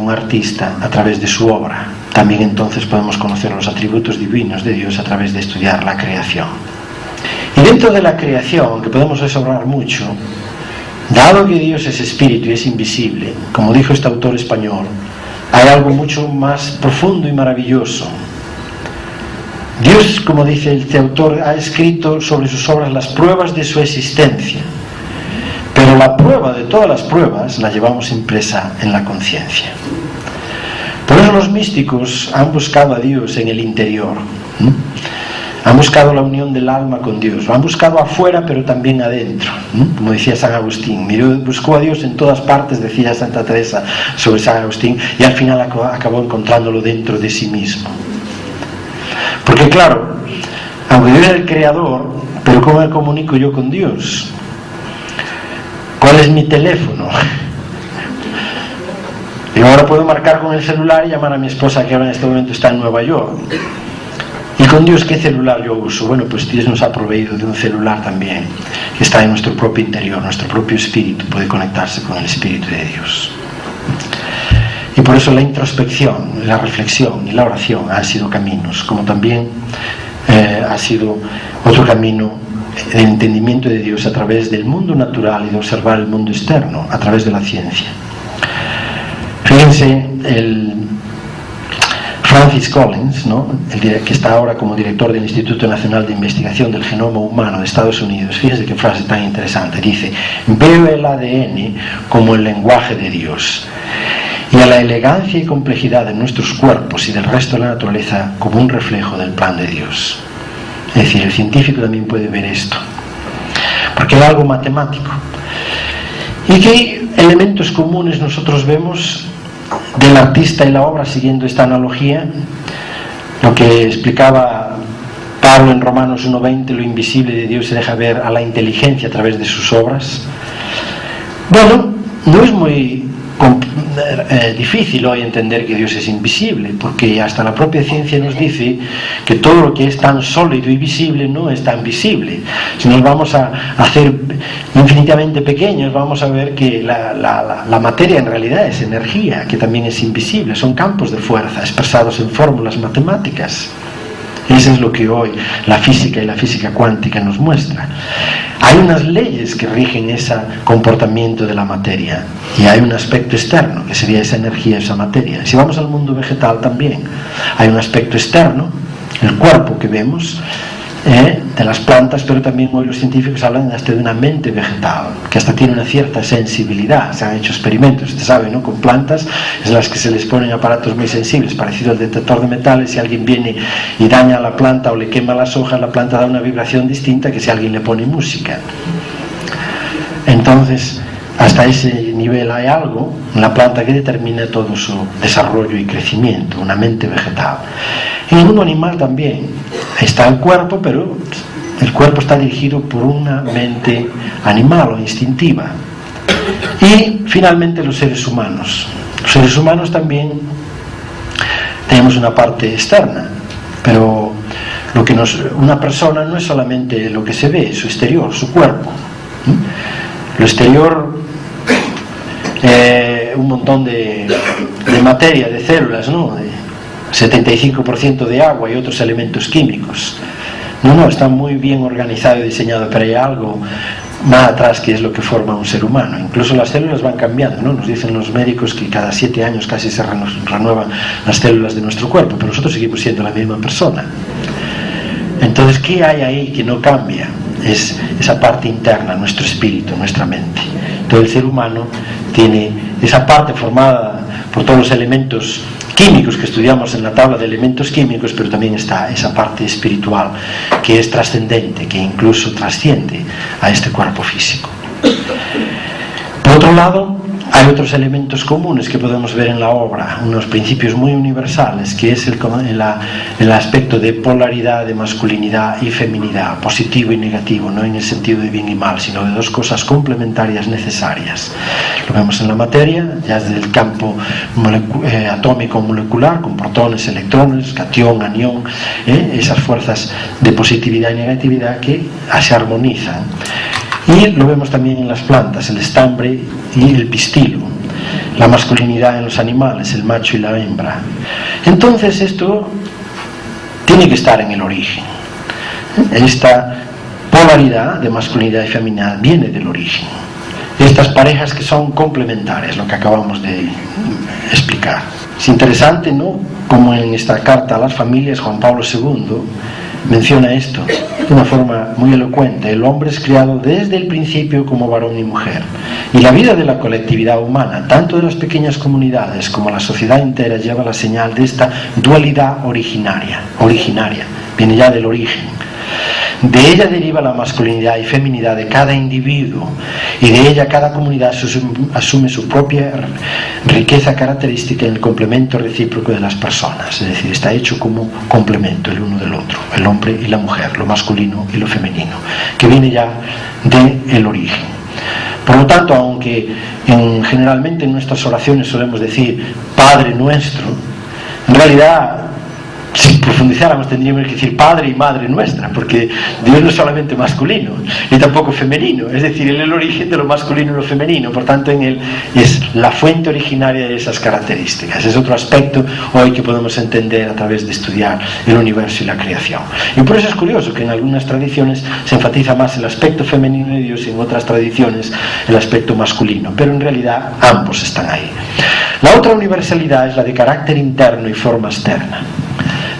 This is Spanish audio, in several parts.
un artista a través de su obra. También entonces podemos conocer los atributos divinos de Dios a través de estudiar la creación. Y dentro de la creación, que podemos resobrar mucho, dado que Dios es espíritu y es invisible, como dijo este autor español, hay algo mucho más profundo y maravilloso. Dios, como dice este autor, ha escrito sobre sus obras las pruebas de su existencia, pero la prueba de todas las pruebas la llevamos impresa en la conciencia. Por eso los místicos han buscado a Dios en el interior, han buscado la unión del alma con Dios, lo han buscado afuera pero también adentro, como decía San Agustín. Buscó a Dios en todas partes, decía Santa Teresa sobre San Agustín, y al final acabó encontrándolo dentro de sí mismo. Porque claro, aunque Dios es el creador, pero ¿cómo me comunico yo con Dios? ¿Cuál es mi teléfono? Y ahora puedo marcar con el celular y llamar a mi esposa, que ahora en este momento está en Nueva York. ¿Y con Dios qué celular yo uso? Bueno, pues Dios nos ha proveído de un celular también, que está en nuestro propio interior, nuestro propio espíritu puede conectarse con el espíritu de Dios. Y por eso la introspección, la reflexión y la oración han sido caminos, como también ha sido otro camino de entendimiento de Dios a través del mundo natural y de observar el mundo externo, a través de la ciencia. Fíjense, el Francis Collins, ¿no?, que está ahora como director del Instituto Nacional de Investigación del Genoma Humano de Estados Unidos, fíjense qué frase tan interesante, dice: veo el ADN como el lenguaje de Dios y a la elegancia y complejidad de nuestros cuerpos y del resto de la naturaleza como un reflejo del plan de Dios. Es decir, el científico también puede ver esto, porque es algo matemático. ¿Y qué elementos comunes nosotros vemos del artista y la obra siguiendo esta analogía? Lo que explicaba Pablo en Romanos 1:20, lo invisible de Dios se deja ver a la inteligencia a través de sus obras. Bueno, no es muy difícil hoy entender que Dios es invisible, porque hasta la propia ciencia nos dice que todo lo que es tan sólido y visible no es tan visible. Si nos vamos a hacer infinitamente pequeños, vamos a ver que la materia en realidad es energía, que también es invisible, son campos de fuerza expresados en fórmulas matemáticas. Eso es lo que hoy la física y la física cuántica nos muestra. Hay unas leyes que rigen ese comportamiento de la materia y hay un aspecto externo, que sería esa energía, esa materia. Si vamos al mundo vegetal también, hay un aspecto externo, el cuerpo que vemos, de las plantas, pero también hoy los científicos hablan hasta de una mente vegetal, que hasta tiene una cierta sensibilidad. Se han hecho experimentos, usted sabe, ¿no?, con plantas en las que se les ponen aparatos muy sensibles, parecido al detector de metales. Si alguien viene y daña a la planta o le quema las hojas, la planta da una vibración distinta que si alguien le pone música. Entonces, hasta ese nivel hay algo en la planta que determina todo su desarrollo y crecimiento, una mente vegetal. En el mundo animal también está el cuerpo, pero el cuerpo está dirigido por una mente animal o instintiva. Y finalmente los seres humanos. Los seres humanos también tenemos una parte externa, pero una persona no es solamente lo que se ve, su exterior, su cuerpo. Lo exterior, un montón de materia, de células, ¿no?, de 75% de agua y otros elementos químicos. No, está muy bien organizado y diseñado, pero hay algo más atrás que es lo que forma un ser humano. Incluso las células van cambiando, ¿no? Nos dicen los médicos que cada 7 años casi se renuevan las células de nuestro cuerpo, pero nosotros seguimos siendo la misma persona. Entonces, ¿qué hay ahí que no cambia? Es esa parte interna, nuestro espíritu, nuestra mente. Todo el ser humano tiene esa parte formada por todos los elementos químicos que estudiamos en la tabla de elementos químicos, pero también está esa parte espiritual que es trascendente, que incluso trasciende a este cuerpo físico. Por otro lado, hay otros elementos comunes que podemos ver en la obra, unos principios muy universales, que es el aspecto de polaridad, de masculinidad y feminidad, positivo y negativo, no en el sentido de bien y mal, sino de dos cosas complementarias necesarias. Lo vemos en la materia, ya desde el campo atómico molecular, con protones, electrones, catión, anión, esas fuerzas de positividad y negatividad que se armonizan. Y lo vemos también en las plantas, el estambre y el pistilo. la masculinidad en los animales, el macho y la hembra. Entonces esto tiene que estar en el origen. Esta polaridad de masculinidad y feminidad viene del origen. Estas parejas que son complementarias, lo que acabamos de explicar. Es interesante, ¿no?, como en esta carta a las familias Juan Pablo II menciona esto de una forma muy elocuente. El hombre es creado desde el principio como varón y mujer, y la vida de la colectividad humana, tanto de las pequeñas comunidades como la sociedad entera, lleva la señal de esta dualidad originaria, viene ya del origen. De ella deriva la masculinidad y feminidad de cada individuo, y de ella cada comunidad asume su propia riqueza característica en el complemento recíproco de las personas. Es decir, está hecho como complemento el uno del otro, el hombre y la mujer, lo masculino y lo femenino, que viene ya del origen. Por lo tanto, aunque generalmente en nuestras oraciones solemos decir Padre nuestro, en realidad, si profundizáramos, tendríamos que decir Padre y Madre nuestra, porque Dios no es solamente masculino ni tampoco femenino, es decir, Él es el origen de lo masculino y lo femenino, por tanto en Él es la fuente originaria de esas características. Es otro aspecto hoy que podemos entender a través de estudiar el universo y la creación. Y por eso es curioso que en algunas tradiciones se enfatiza más el aspecto femenino de Dios y en otras tradiciones el aspecto masculino, pero en realidad ambos están ahí. La otra universalidad es la de carácter interno y forma externa.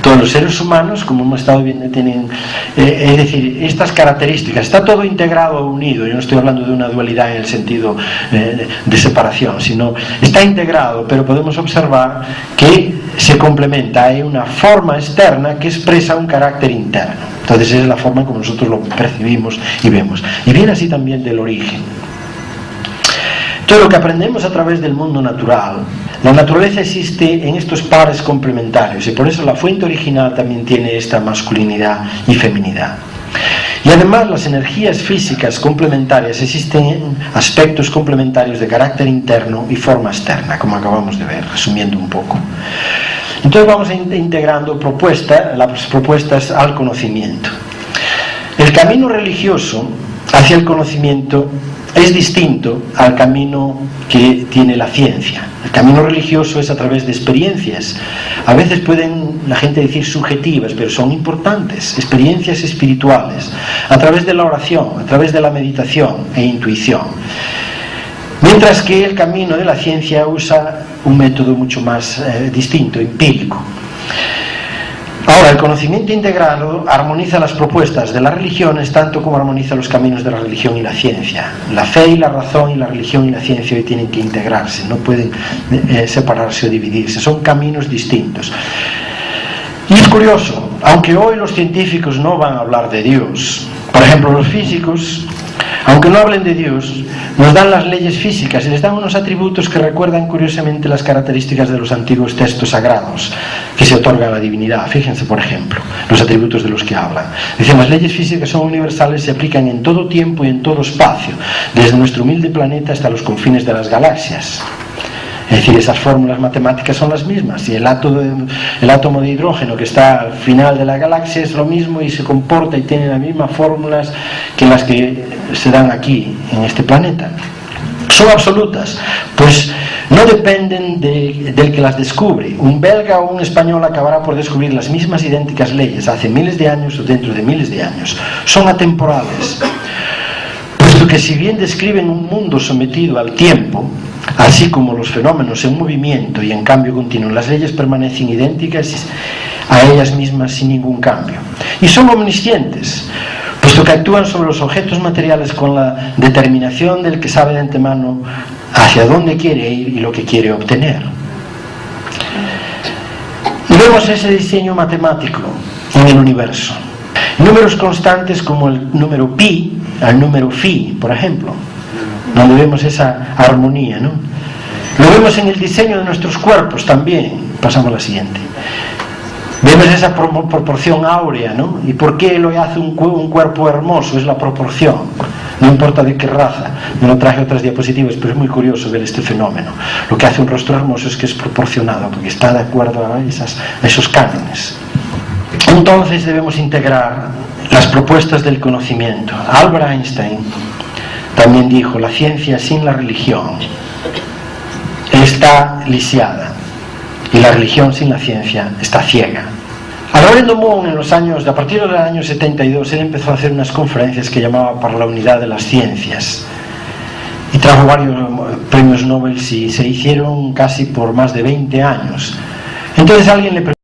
Todos los seres humanos, como hemos estado viendo, tienen, es decir, estas características. Está todo integrado o unido. Yo no estoy hablando de una dualidad en el sentido de separación, sino está integrado, pero podemos observar que se complementa. Hay una forma externa que expresa un carácter interno. Entonces esa es la forma en como nosotros lo percibimos y vemos. Y viene así también del origen. Todo lo que aprendemos a través del mundo natural, la naturaleza existe en estos pares complementarios, y por eso la fuente original también tiene esta masculinidad y feminidad. Y además las energías físicas complementarias existen en aspectos complementarios de carácter interno y forma externa, como acabamos de ver, resumiendo un poco. Entonces vamos integrando las propuestas al conocimiento. El camino religioso hacia el conocimiento es distinto al camino que tiene la ciencia. El camino religioso es a través de experiencias. A veces pueden la gente decir subjetivas, pero son importantes. Experiencias espirituales, a través de la oración, a través de la meditación e intuición. Mientras que el camino de la ciencia usa un método mucho más distinto, empírico. Ahora, el conocimiento integrado armoniza las propuestas de las religiones tanto como armoniza los caminos de la religión y la ciencia. La fe y la razón y la religión y la ciencia hoy tienen que integrarse, no pueden separarse o dividirse, son caminos distintos. Y es curioso, aunque hoy los científicos no van a hablar de Dios, por ejemplo los físicos, aunque no hablen de Dios, nos dan las leyes físicas y les dan unos atributos que recuerdan curiosamente las características de los antiguos textos sagrados que se otorgan a la divinidad. Fíjense, por ejemplo, los atributos de los que hablan. Dicen, las leyes físicas son universales, se aplican en todo tiempo y en todo espacio, desde nuestro humilde planeta hasta los confines de las galaxias. Es decir, esas fórmulas matemáticas son las mismas, y el átomo de hidrógeno que está al final de la galaxia es lo mismo y se comporta y tiene las mismas fórmulas que las que se dan aquí en este planeta. Son absolutas, pues no dependen del que las descubre. Un belga o un español acabará por descubrir las mismas idénticas leyes hace miles de años o dentro de miles de años. Son atemporales, puesto que si bien describen un mundo sometido al tiempo, así como los fenómenos en movimiento y en cambio continuo, las leyes permanecen idénticas a ellas mismas sin ningún cambio. Y son omniscientes, puesto que actúan sobre los objetos materiales con la determinación del que sabe de antemano hacia dónde quiere ir y lo que quiere obtener. Y vemos ese diseño matemático en el universo. Números constantes como el número pi al número phi, por ejemplo, donde vemos esa armonía, ¿no? Lo vemos en el diseño de nuestros cuerpos también. Pasamos a la siguiente. Vemos esa proporción áurea, ¿no? ¿Y por qué lo hace un cuerpo hermoso? Es la proporción, no importa de qué raza. Me lo traje otras diapositivas, pero es muy curioso ver este fenómeno. Lo que hace un rostro hermoso es que es proporcionado, porque está de acuerdo a esos cánones. Entonces debemos integrar las propuestas del conocimiento. Albert Einstein también dijo, la ciencia sin la religión es está lisiada y la religión sin la ciencia está ciega. A Lorenzo Moon, a partir del año 72, él empezó a hacer unas conferencias que llamaba para la unidad de las ciencias y trajo varios premios Nobel y se hicieron casi por más de 20 años. Entonces alguien le preguntó